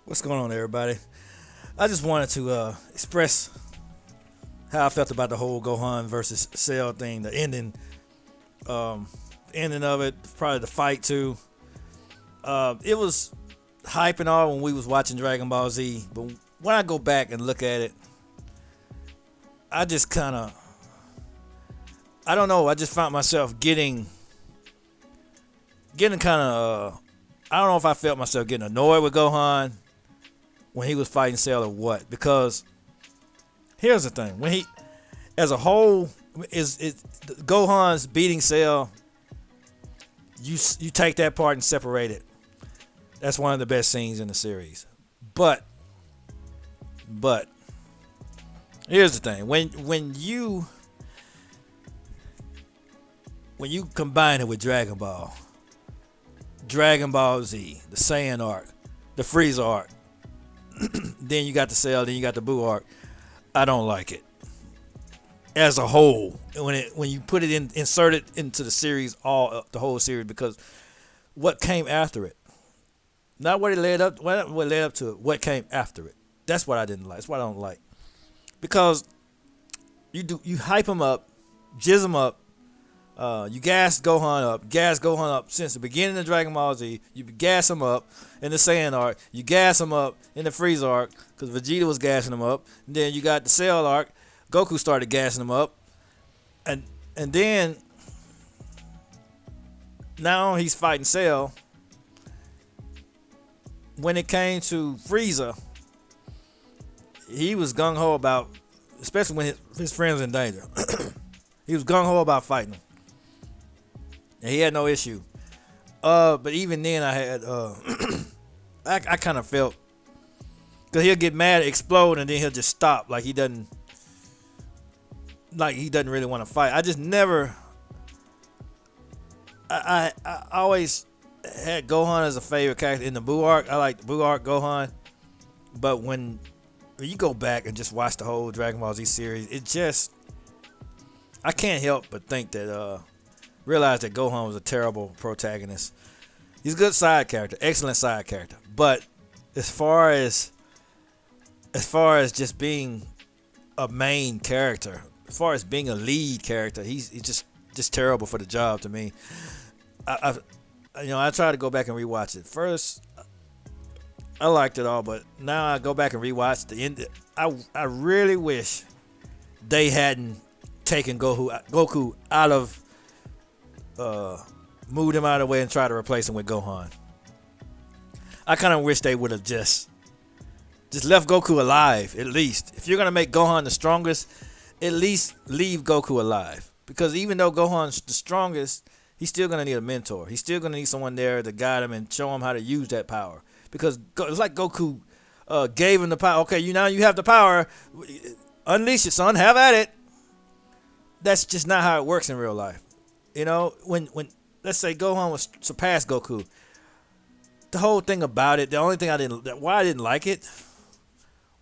What's going on, everybody? I just wanted to express how I felt about the whole Gohan versus Cell thing. The ending of it, probably the fight too. It was hype and all when we was watching Dragon Ball Z, but when I go back and look at it, I just kind of, I don't know. I just found myself getting kind of. I don't know if I felt myself getting annoyed with Gohan when he was fighting Cell or what. Because here's the thing: when he, as a whole, is Gohan's beating Cell. You take that part and separate it. That's one of the best scenes in the series. But here's the thing: when you combine it with Dragon Ball Z, the Saiyan arc, the Frieza arc, then you got the Cell, then you got the Buu arc. I don't like it as a whole. When you put it insert it into the series, the whole series, because what came after it, not what it led up, what led up to it, what came after it. That's what I didn't like. That's what I don't like, because you hype him up, jizz him up. You gas Gohan up since the beginning of Dragon Ball Z. You gas him up in the Saiyan arc. You gas him up in the Frieza arc because Vegeta was gassing him up. And then you got the Cell arc. Goku started gassing him up, and then now he's fighting Cell. When it came to Frieza, he was gung ho about, especially when his friends in danger. He was gung ho about fighting him. And he had no issue. But even then, I had I kind of felt, because he'll get mad, explode, and then he'll just stop, like he doesn't really want to fight. I just never. I always had Gohan as a favorite character in the Buu arc. I like the Buu arc Gohan, but when you go back and just watch the whole Dragon Ball Z series, it just, I can't help but think that realize that Gohan was a terrible protagonist. He's a good side character, excellent side character, but as far as just being a main character, as far as being a lead character, he's just terrible for the job to me. I try to go back and rewatch it. First, I liked it all, but now I go back and rewatch the end. I really wish they hadn't taken Goku out of, moved him out of the way and tried to replace him with Gohan. I kind of wish they would have just left Goku alive, at least. If you're going to make Gohan the strongest, at least leave Goku alive. Because even though Gohan's the strongest, he's still going to need a mentor. He's still going to need someone there to guide him and show him how to use that power. Because it's like Goku gave him the power. Okay, now you have the power. Unleash it, son. Have at it. That's just not how it works in real life. You know, when let's say Gohan was surpassed Goku, the whole thing about it, the only thing why I didn't like it,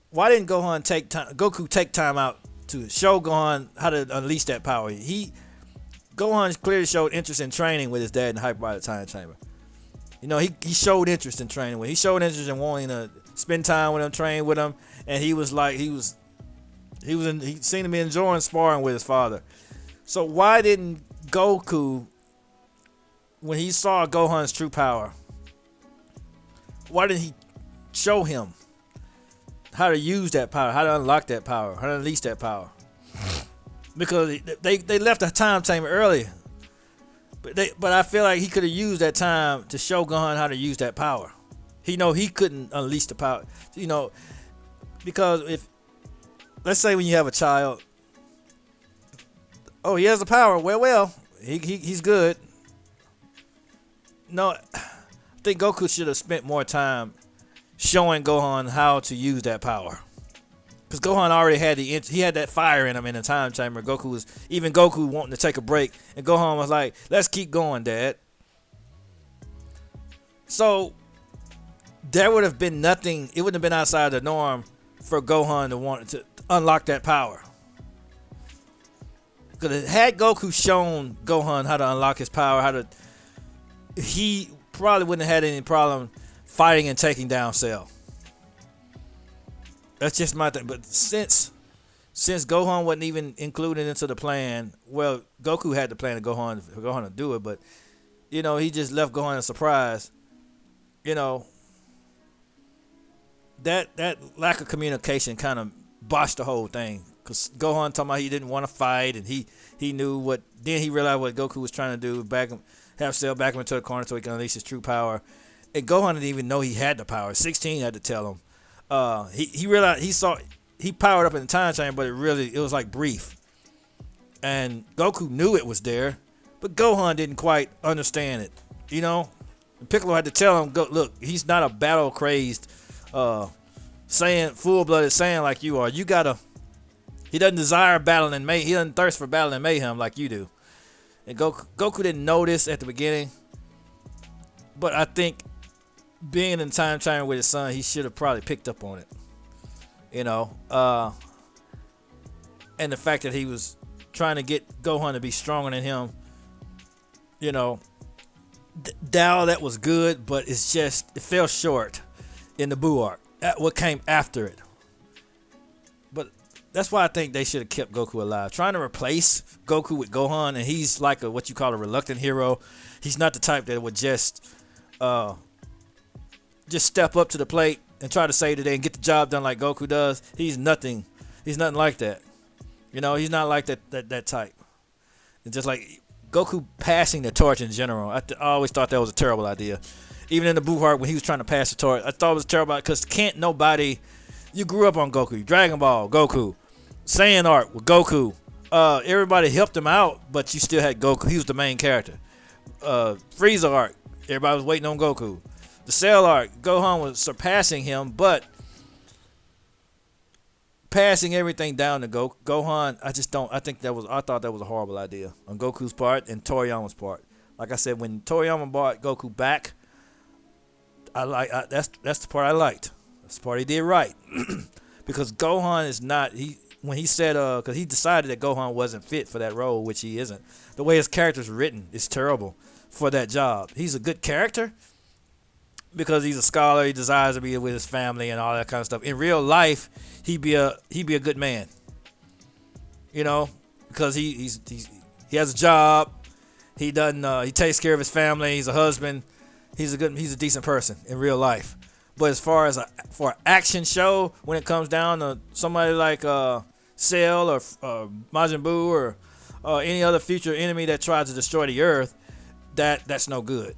why didn't Goku take time out to show Gohan how to unleash that power? Gohan clearly showed interest in training with his dad in the Hyperbolic Time Chamber. You know, he showed interest in training with him. He showed interest in wanting to spend time with him, train with him, and he seemed to be enjoying sparring with his father. So why didn't Goku, when he saw Gohan's true power, why didn't he show him how to use that power, how to unlock that power, how to unleash that power? Because they left the time chamber early, but I feel like he could have used that time to show Gohan how to use that power. He couldn't unleash the power, because if, let's say when you have a child, oh, he has the power, well, he's good. No, I think Goku should have spent more time showing Gohan how to use that power. Because Gohan already had he had that fire in him in the time chamber. Goku wanting to take a break, and Gohan was like, "Let's keep going, Dad." So there would have been nothing. It wouldn't have been outside the norm for Gohan to want to unlock that power. Because had Goku shown Gohan how to unlock his power, he probably wouldn't have had any problem fighting and taking down Cell. That's just my thing. But since Gohan wasn't even included into the plan, well, Goku had the plan to Gohan for Gohan to do it, but he just left Gohan a surprise. You know that lack of communication kind of botched the whole thing. Cause Gohan talking about he didn't want to fight, and he knew what. Then he realized what Goku was trying to do, have Cell back him into the corner so he can unleash his true power. And Gohan didn't even know he had the power. 16 had to tell him. He realized he powered up in the time chamber, but it was like brief. And Goku knew it was there, but Gohan didn't quite understand it. Piccolo had to tell him, look, he's not a battle crazed, full blooded Saiyan like you are. He doesn't desire battle and mayhem. He doesn't thirst for battle and mayhem like you do. And Goku didn't know this at the beginning, but I think being in time chamber with his son, he should have probably picked up on it. And the fact that he was trying to get Gohan to be stronger than him, Dao, that was good, but it fell short in the Buu arc. What came after it. But that's why I think they should have kept Goku alive. Trying to replace Goku with Gohan, and he's like what you call a reluctant hero. He's not the type that would just step up to the plate and try to save the day and get the job done like Goku does. He's nothing like that. He's not like that type. And just like Goku passing the torch in general, I always thought that was a terrible idea. Even in the Buu arc when he was trying to pass the torch, I thought it was terrible because can't nobody. You grew up on Goku, Dragon Ball, Goku, Saiyan arc with Goku. Everybody helped him out, but you still had Goku. He was the main character. Frieza arc, everybody was waiting on Goku. The Cell arc, Gohan was surpassing him, but passing everything down to Gohan, I thought that was a horrible idea on Goku's part and Toriyama's part. Like I said, when Toriyama brought Goku back, that's the part I liked. That's the part he did right. Because Gohan is not, when he said, because he decided that Gohan wasn't fit for that role, which he isn't. The way his character's written is terrible for that job. He's a good character because he's a scholar. He desires to be with his family and all that kind of stuff. In real life, he'd be a good man. Because he has a job. He takes care of his family. He's a husband. He's a decent person in real life. But as far as for an action show, when it comes down to somebody like Cell or Majin Buu or any other future enemy that tries to destroy the Earth, that's no good.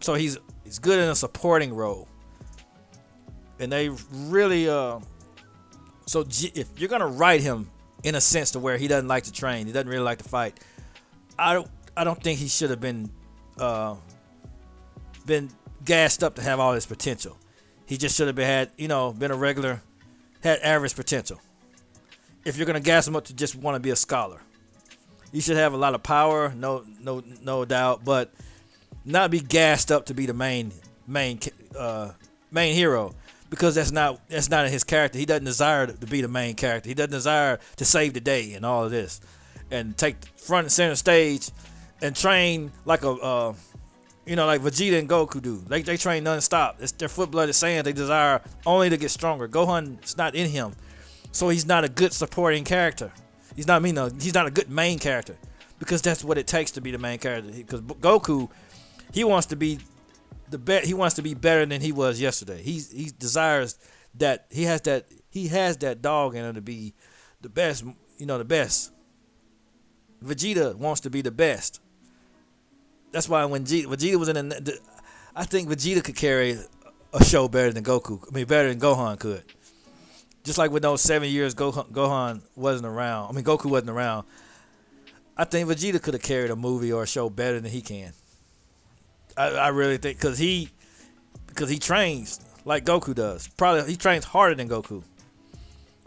So he's good in a supporting role. And they really so if you're gonna write him in a sense to where he doesn't like to train, he doesn't really like to fight, I don't think he should have been gassed up to have all his potential. He just should have been a regular, had average potential. If you're gonna gas him up to just want to be a scholar, you should have a lot of power, no doubt, but not be gassed up to be the main hero, because that's not in his character. He doesn't desire to be the main character. He doesn't desire to save the day and all of this, and take front and center stage, and train like like Vegeta and Goku do. They train non-stop. They're full-blooded Saiyans. They desire only to get stronger. Gohan's not in him, so he's not a good supporting character. He's not a good main character, because that's what it takes to be the main character. Because Goku, he wants to be he wants to be better than he was yesterday. He desires that. He has that dog in him to be the best. The best. Vegeta wants to be the best. That's why when Vegeta was in I think Vegeta could carry a show better than Goku. Better than Gohan could. Just like with those 7 years Gohan wasn't around. Goku wasn't around. I think Vegeta could have carried a movie or a show better than he can. I really think because he trains like Goku does. Probably he trains harder than Goku.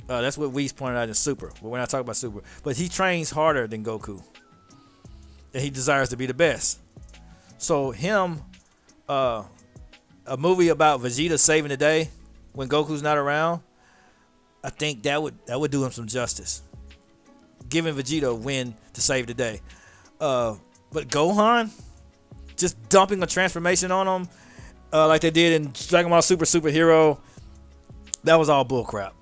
That's what Whis pointed out in Super. But when I talk about Super, but he trains harder than Goku, and he desires to be the best. So him, a movie about Vegeta saving the day when Goku's not around, I think that would do him some justice, giving Vegeta a win to save the day. But Gohan, just dumping a transformation on him, like they did in Dragon Ball Super Hero, that was all bullcrap.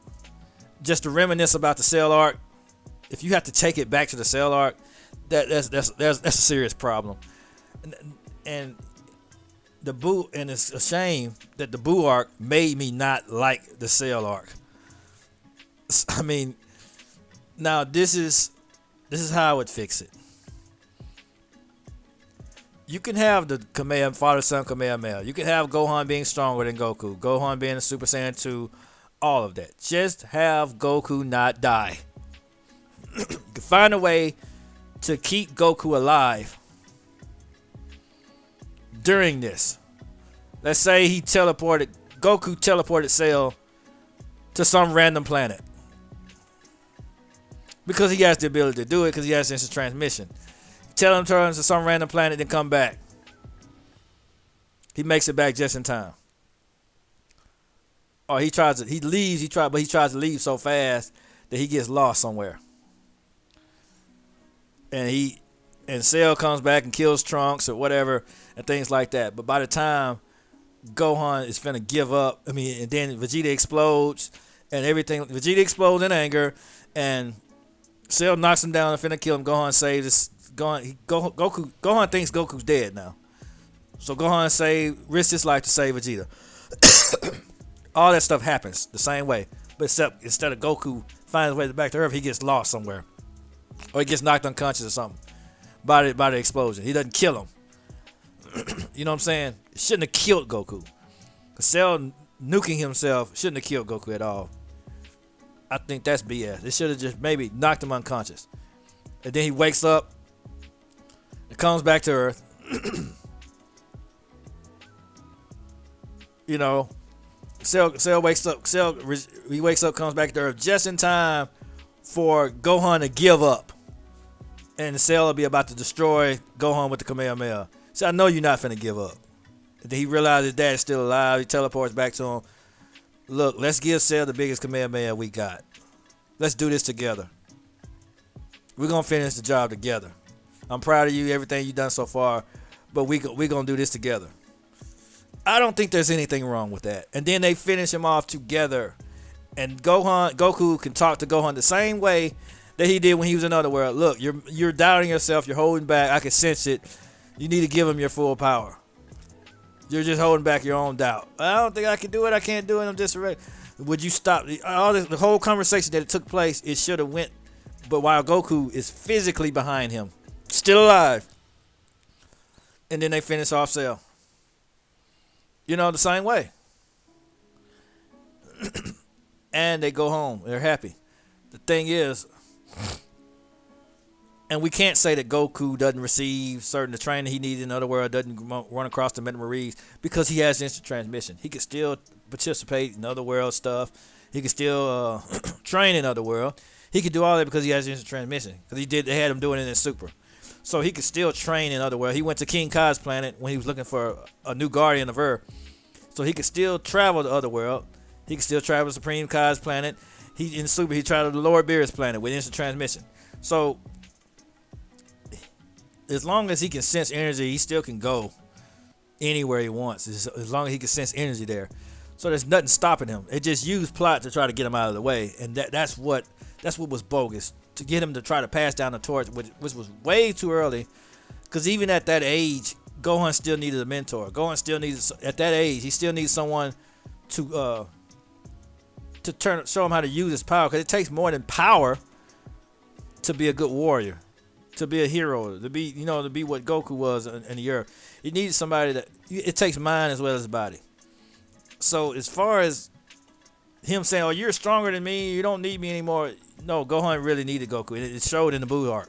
just to reminisce about the Cell arc, if you have to take it back to the Cell arc, that's a serious problem. And the Boo, and it's a shame that the Boo arc made me not like the Cell arc. I mean, now this is how I would fix it. You can have the father son Kamehameha. You can have Gohan being stronger than Goku. Gohan being a Super Saiyan 2. All of that. Just have Goku not die. You can find a way to keep Goku alive during this. Let's say Goku teleported Cell to some random planet. Because he has the ability to do it, because he has instant transmission. Tell him to turn to some random planet, then come back. He makes it back just in time. Or but he tries to leave so fast that he gets lost somewhere. And Cell comes back and kills Trunks or whatever and things like that. But by the time Gohan is finna give up, and then Vegeta explodes and everything. Vegeta explodes in anger, and Cell knocks him down and finna kill him. Gohan saves this. Gohan thinks Goku's dead now. So Gohan risks his life to save Vegeta. All that stuff happens the same way, but except instead of Goku finding his way back to Earth, he gets lost somewhere, or he gets knocked unconscious or something by the explosion. He doesn't kill him. You know what I'm saying? It shouldn't have killed Goku. Cell nuking himself shouldn't have killed Goku at all. I think that's BS. It should have just maybe knocked him unconscious, and then he wakes up and comes back to Earth. You know. Cell wakes up. He wakes up, comes back to Earth just in time for Gohan to give up, and Cell will be about to destroy Gohan with the Kamehameha. So I know you're not finna give up. And then he realizes his dad is still alive. He teleports back to him. Look, let's give Cell the biggest Kamehameha we got. Let's do this together. We're gonna finish the job together. I'm proud of you, everything you've done so far, but we gonna do this together. I don't think there's anything wrong with that. And then they finish him off together. And Goku can talk to Gohan the same way that he did when he was in Otherworld. Look, you're doubting yourself. You're holding back. I can sense it. You need to give him your full power. You're just holding back your own doubt. I don't think I can do it. I can't do it. I'm just ready. Would you stop? The whole conversation that it took place, it should have went. But while Goku is physically behind him, still alive. And then they finish off Cell. You know, the same way. And they go home. They're happy. The thing is, and we can't say that Goku doesn't receive the training he needs in Otherworld, doesn't run across the Metamaries, because he has instant transmission. He can still participate in Otherworld stuff. He can still train in Otherworld. He can do all that because he has instant transmission. Because they had him doing it in Super. So he could still train in Otherworld. He went to King Kai's planet when he was looking for a new Guardian of Earth. So he could still travel to Otherworld. He could still travel to Supreme Kai's planet. In Super, he traveled to Lord Beerus' planet with instant transmission. So as long as he can sense energy, he still can go anywhere he wants. As long as he can sense energy there. So there's nothing stopping him. It just used plot to try to get him out of the way. And that's what was bogus. To get him to try to pass down the torch, which was way too early. Because even at that age, Gohan still needed a mentor. At that age, he still needs someone to show him how to use his power. Because it takes more than power to be a good warrior, to be a hero, to be what Goku was in the Earth. He needs somebody that it takes mind as well as body. So as far as him saying, "Oh, you're stronger than me. You don't need me anymore." No, Gohan really needed Goku. It showed in the Buu arc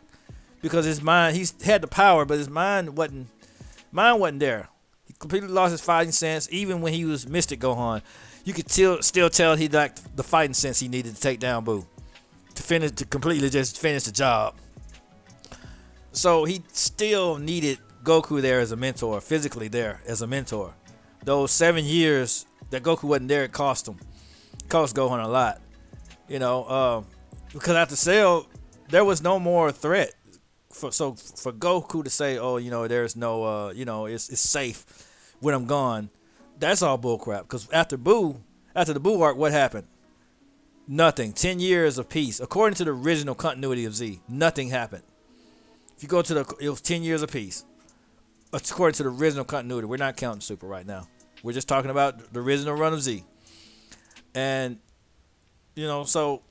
because his mind, he had the power, but his mind wasn't there. He completely lost his fighting sense. Even when he was Mystic Gohan, you could still tell he lacked the fighting sense he needed to take down Buu to completely just finish the job. So he still needed Goku there as a mentor, physically there as a mentor. Those 7 years that Goku wasn't there, it cost Gohan a lot. Because after Cell, there was no more threat. For Goku to say, "Oh, there's no, it's safe when I'm gone," that's all bullcrap. Because after the Buu arc, what happened? Nothing. 10 years of peace. According to the original continuity of Z, nothing happened. If you go to it was 10 years of peace. According to the original continuity. We're not counting Super right now. We're just talking about the original run of Z. And, so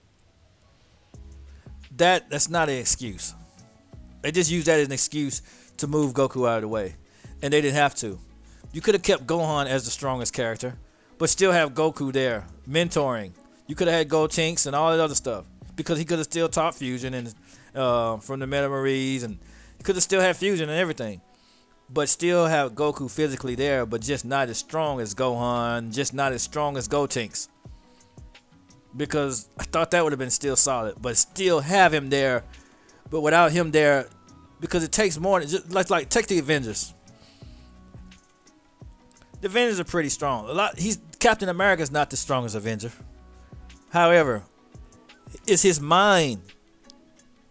that's not an excuse. They just used that as an excuse to move Goku out of the way. And they didn't have to. You could have kept Gohan as the strongest character, but still have Goku there, mentoring. You could have had Gotenks and all that other stuff, because he could have still taught fusion and from the Metamaries, and he could have still had fusion and everything. But still have Goku physically there, but just not as strong as Gohan, just not as strong as Gotenks. Because I thought that would have been still solid, but still have him there, but without him there, because it takes more. Just like take the Avengers. The Avengers are pretty strong. Captain America's not the strongest Avenger. However, it's his mind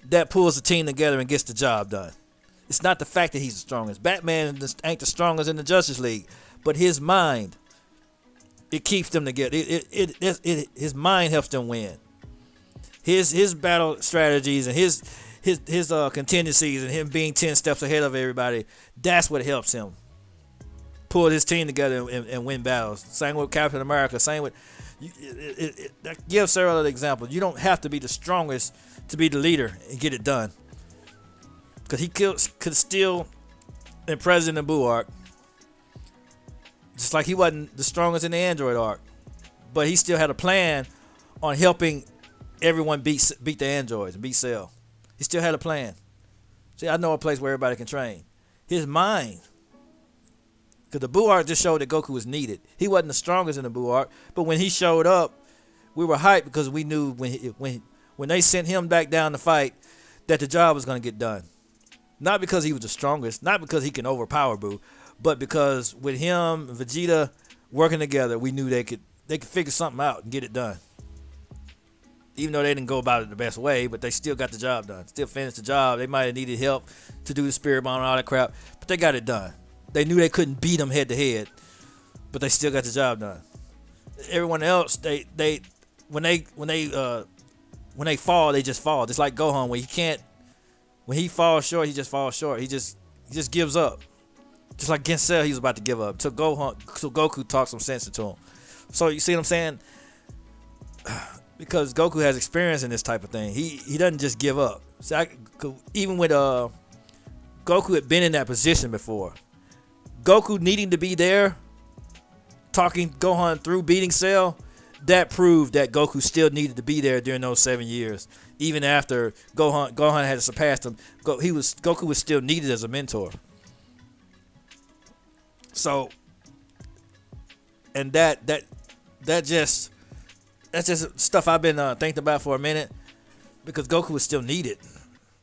that pulls the team together and gets the job done. It's not the fact that he's the strongest. Batman ain't the strongest in the Justice League, but his mind, it keeps them together. His mind helps them win. His battle strategies and his contingencies and him being 10 steps ahead of everybody, that's what helps him pull his team together and win battles. Same with Captain America. Same with that gives Sarah the example. You don't have to be the strongest to be the leader and get it done. Because he could steal in President Buu arc, just like he wasn't the strongest in the Android arc, but he still had a plan on helping everyone beat the androids and beat Cell. He still had a plan. See, I know a place where everybody can train. His mind. Because the Buu arc just showed that Goku was needed. He wasn't the strongest in the Buu arc, but when he showed up, we were hyped because we knew when they sent him back down to fight that the job was going to get done. Not because he was the strongest, not because he can overpower Buu, but because with him and Vegeta working together, we knew they could figure something out and get it done. Even though they didn't go about it the best way, but they still got the job done. Still finished the job. They might have needed help to do the Spirit Bomb and all that crap, but they got it done. They knew they couldn't beat them head to head, but they still got the job done. Everyone else, when they fall, they just fall. Just like Gohan, when he falls short, he just falls short. He just gives up. Just like against Cell, he was about to give up. So Goku talked some sense into him. So you see what I'm saying? Because Goku has experience in this type of thing. He doesn't just give up. So even with Goku had been in that position before. Goku needing to be there, talking Gohan through beating Cell, that proved that Goku still needed to be there during those 7 years. Even after Gohan had surpassed him, Goku was still needed as a mentor. So, and that's just stuff I've been thinking about for a minute, because Goku was still needed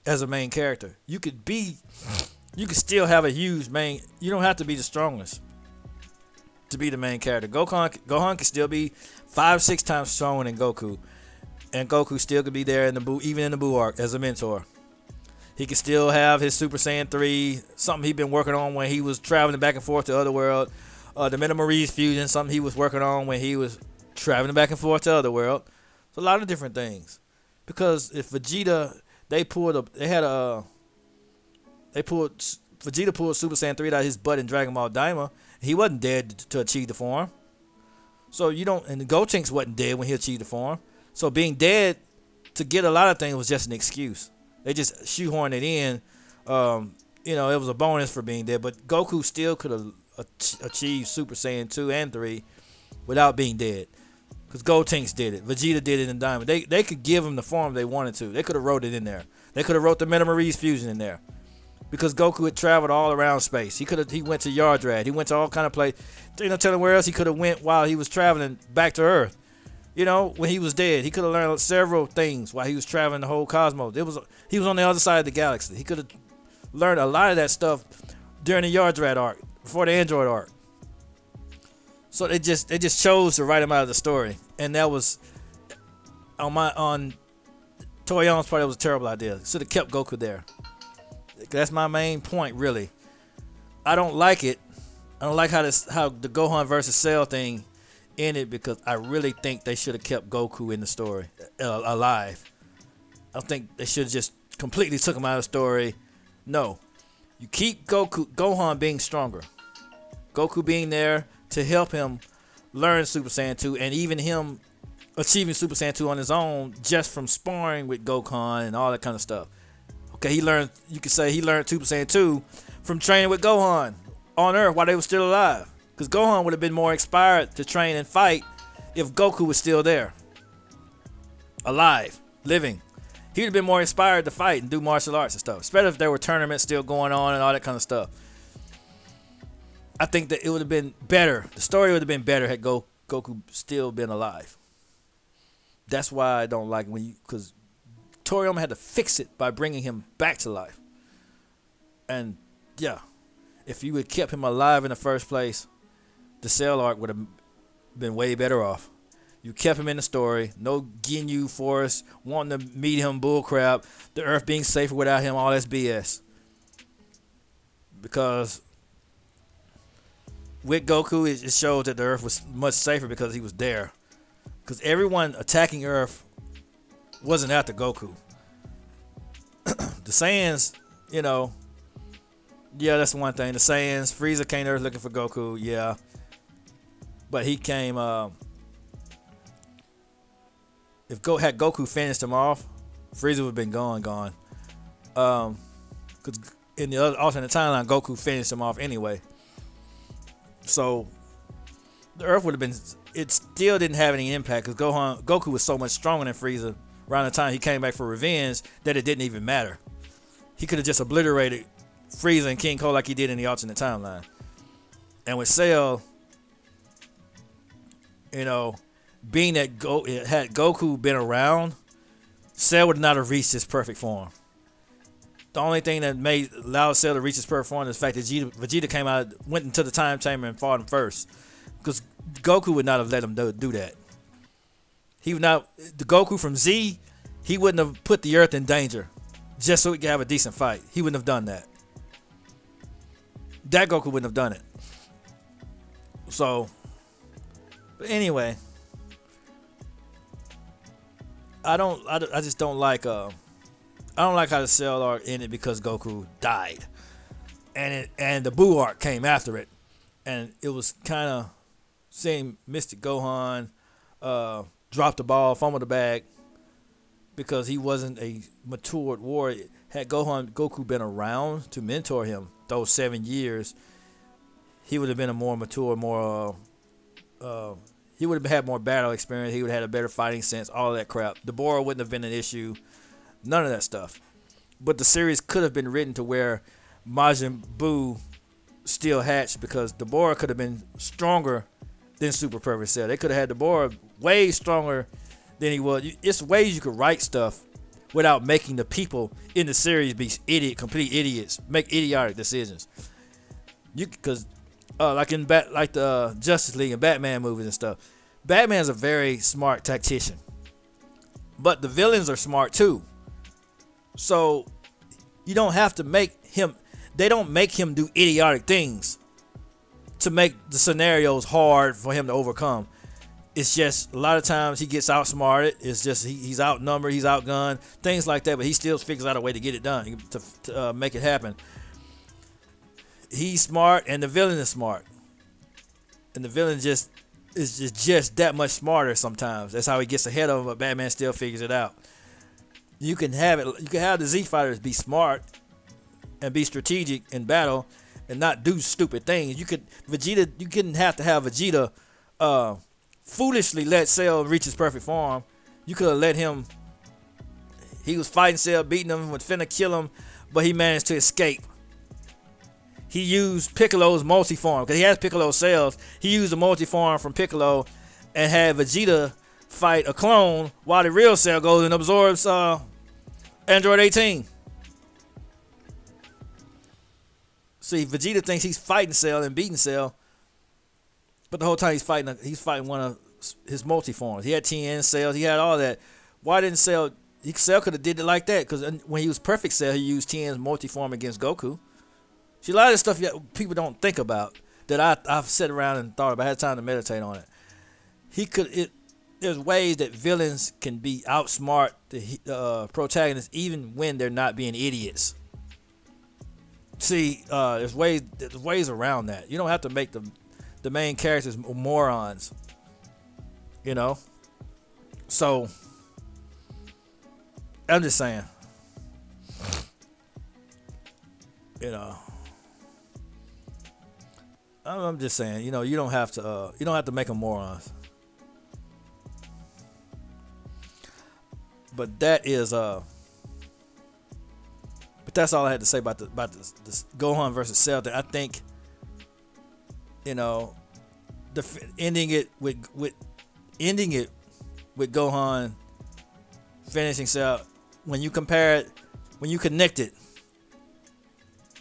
as a main character. You could still have a huge main. You don't have to be the strongest to be the main character. Gohan can still be 5-6 times stronger than Goku, and Goku still could be there even in the Buu arc as a mentor. He could still have his Super Saiyan 3, something he'd been working on when he was traveling back and forth to Otherworld. The Metamaries fusion, something he was working on when he was traveling back and forth to Otherworld. So a lot of different things. Because if Vegeta, Vegeta pulled Super Saiyan 3 out of his butt in Dragon Ball Daima. He wasn't dead to achieve the form. So and the Gotenks wasn't dead when he achieved the form. So being dead to get a lot of things was just an excuse. They just shoehorned it in. It was a bonus for being dead. But Goku still could have achieved Super Saiyan 2 and 3 without being dead. Because Gotenks did it. Vegeta did it in Diamond. They could give him the form they wanted to. They could have wrote it in there. They could have wrote the Metamaries fusion in there. Because Goku had traveled all around space. He went to Yardrad. He went to all kind of places. Telling where else he could have went while he was traveling back to Earth. When he was dead, he could have learned several things while he was traveling the whole cosmos. He was on the other side of the galaxy. He could have learned a lot of that stuff during the Yardrad arc, before the Android arc. So they just chose to write him out of the story, and that was on Toriyama's part. It was a terrible idea. Should have kept Goku there. That's my main point, really. I don't like it. I don't like how the Gohan versus Cell thing in it because I really think they should have kept Goku in the story alive. I don't think they should have just completely took him out of the story. No, you keep Gohan being stronger. Goku being there to help him learn Super Saiyan 2, and even him achieving Super Saiyan 2 on his own just from sparring with Gohan and all that kind of stuff. Okay, you could say he learned Super Saiyan 2 from training with Gohan on Earth while they were still alive. Because Gohan would have been more inspired to train and fight if Goku was still there. Alive, living. He would have been more inspired to fight and do martial arts and stuff. Especially if there were tournaments still going on and all that kind of stuff. I think that it would have been better. The story would have been better had Goku still been alive. That's why I don't like because Toriyama had to fix it by bringing him back to life. And yeah, if you had kept him alive in the first place, the Cell arc would have been way better off. You kept him in the story. No Ginyu Force wanting to meet him, bullcrap. The Earth being safer without him, all that's BS. Because with Goku, it shows that the Earth was much safer because he was there. Because everyone attacking Earth wasn't after Goku. The Saiyans, yeah, that's one thing. The Saiyans, Frieza came to Earth looking for Goku, yeah. But he came, had Goku finished him off, Frieza would have been gone. Because in the other alternate timeline, Goku finished him off anyway. So the Earth would have been. It still didn't have any impact because Goku was so much stronger than Frieza around the time he came back for revenge that it didn't even matter. He could have just obliterated Frieza and King Cole like he did in the alternate timeline. And with Cell, being that had Goku been around, Cell would not have reached his perfect form. The only thing that allowed Cell to reach his perfect form is the fact that Vegeta went into the time chamber and fought him first. Because Goku would not have let him do that. The Goku from Z, he wouldn't have put the Earth in danger just so he could have a decent fight. He wouldn't have done that. That Goku wouldn't have done it. So, but anyway, I just don't like I don't like how the Cell arc ended because Goku died, and the Buu arc came after it, and it was kind of seeing Mystic Gohan drop the ball, fumble the bag, because he wasn't a matured warrior. Had Goku been around to mentor him those 7 years, he would have been a more mature, he would have had more battle experience. He would have had a better fighting sense. All that crap. Dabura wouldn't have been an issue. None of that stuff. But the series could have been written to where Majin Buu still hatched because Dabura could have been stronger than Super Perfect Cell. They could have had Dabura way stronger than he was. It's ways you could write stuff without making the people in the series be complete idiots, make idiotic decisions. Because like the Justice League and Batman movies and stuff, Batman's a very smart tactician, but the villains are smart too. So you don't have to make him. They don't make him do idiotic things to make the scenarios hard for him to overcome. It's just a lot of times he gets outsmarted. It's just he's outnumbered, he's outgunned, things like that. But he still figures out a way to get it done, to make it happen. He's smart, and the villain is smart, and the villain is just that much smarter. Sometimes that's how he gets ahead of him, but Batman still figures it out. You can have the Z fighters be smart and be strategic in battle and not do stupid things. You couldn't have to have Vegeta foolishly let Cell reach his perfect form. You could have let him. He was fighting Cell, beating him, was finna kill him, but he managed to escape. He used Piccolo's multiform because he has Piccolo cells. He used the multiform from Piccolo and had Vegeta fight a clone while the real Cell goes and absorbs Android 18. See, Vegeta thinks he's fighting Cell and beating Cell, but the whole time he's fighting one of his multiforms. He had TN cells. He had all that. Why didn't Cell? Cell could have did it like that because when he was Perfect Cell, he used TN's multiform against Goku. See, a lot of this stuff people don't think about that I've sat around and thought about. I had time to meditate on it. he could it. There's ways that villains can be outsmart the protagonists even when they're not being idiots. See, there's ways around that. You don't have to make the main characters morons. You know. So I'm just saying. You know. I'm just saying. You know, you don't have to make them morons. But that is but that's all I had to say about this Gohan versus Cell thing. I think, you know, ending it with Gohan finishing Cell, when you compare it, when you connect it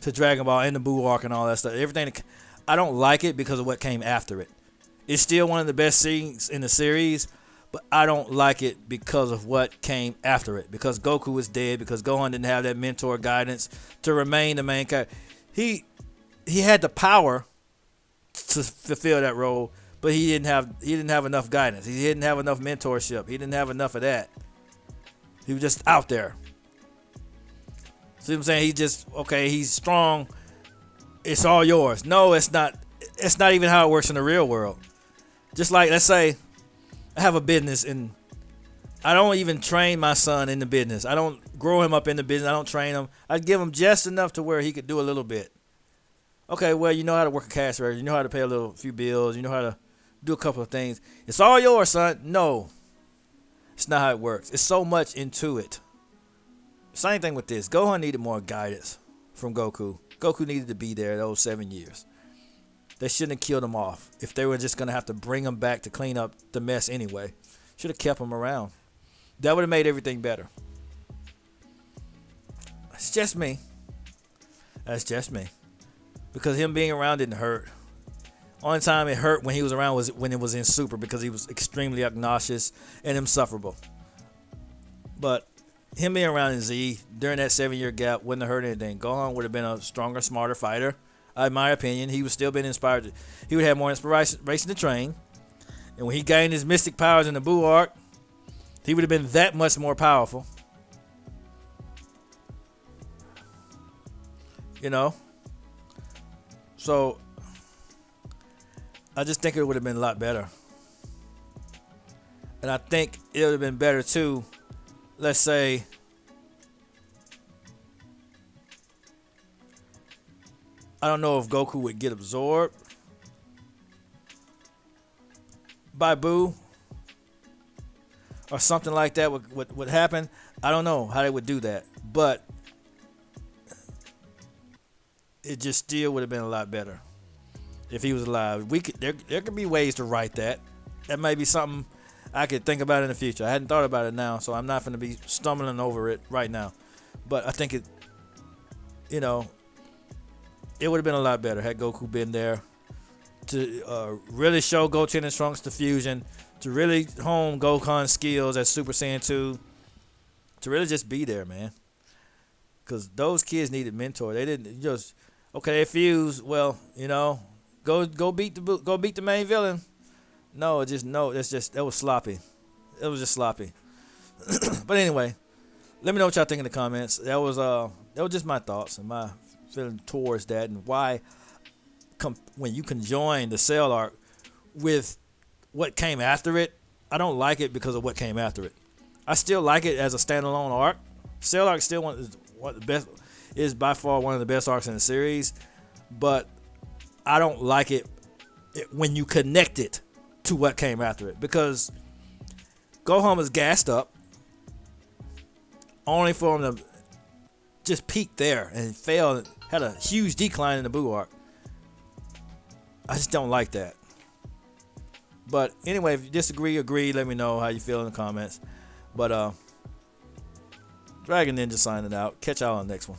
to Dragon Ball and the Buu arc and all that stuff, everything, I don't like it because of what came after it. It's still one of the best scenes in the series, but I don't like it because of what came after it. Because Goku was dead. Because Gohan didn't have that mentor guidance to remain the main character. He had the power to fulfill that role, but he didn't have enough guidance. He didn't have enough mentorship. He didn't have enough of that. He was just out there. See what I'm saying? He's strong. It's all yours. No, it's not. It's not even how it works in the real world. Just like, let's say I have a business and I don't even train my son in the business. I don't grow him up in the business. I don't train him. I give him just enough to where he could do a little bit. Okay, well, you know how to work a cash register. You know how to pay a few bills. You know how to do a couple of things. It's all yours, son. No, it's not how it works. It's so much into it. Same thing with this. Gohan needed more guidance from Goku. Goku needed to be there those 7 years. They shouldn't have killed him off if they were just going to have to bring him back to clean up the mess anyway. Should have kept him around. That would have made everything better. It's just me. That's just me. Because him being around didn't hurt. Only time it hurt when he was around was when it was in Super, because he was extremely obnoxious and insufferable. But him being around in Z during that 7-year gap wouldn't have hurt anything. Gohan would have been a stronger, smarter fighter. In my opinion, he would still been inspired. He would have more inspiration to train. And when he gained his mystic powers in the Buu arc, he would have been that much more powerful. You know? So, I just think it would have been a lot better. And I think it would have been better too, let's say, I don't know if Goku would get absorbed by Buu or something like that would happen. I don't know how they would do that, but it just still would have been a lot better if he was alive. There could be ways to write that. That may be something I could think about in the future. I hadn't thought about it now, so I'm not going to be stumbling over it right now. But I think it, you know, it would have been a lot better had Goku been there to really show Goten and Trunks the fusion, to really hone Gohan's skills as Super Saiyan 2, to really just be there, man. Because those kids needed mentor. They didn't just, okay, they fused. Well, you know, go beat the main villain. No, that was sloppy. It was just sloppy. But anyway, let me know what y'all think in the comments. That was just my thoughts and my feeling towards that, and why when you conjoin the Cell arc with what came after it, I don't like it because of what came after it. I still like it as a standalone arc. Cell arc still is by far one of the best arcs in the series, but I don't like it when you connect it to what came after it, because Gohan was gassed up only for him to just peak there and fail, had a huge decline in the Buu arc. I just don't like that. But anyway, if you disagree, agree, let me know how you feel in the comments. But Dragon Ninja signing out. Catch y'all on the next one.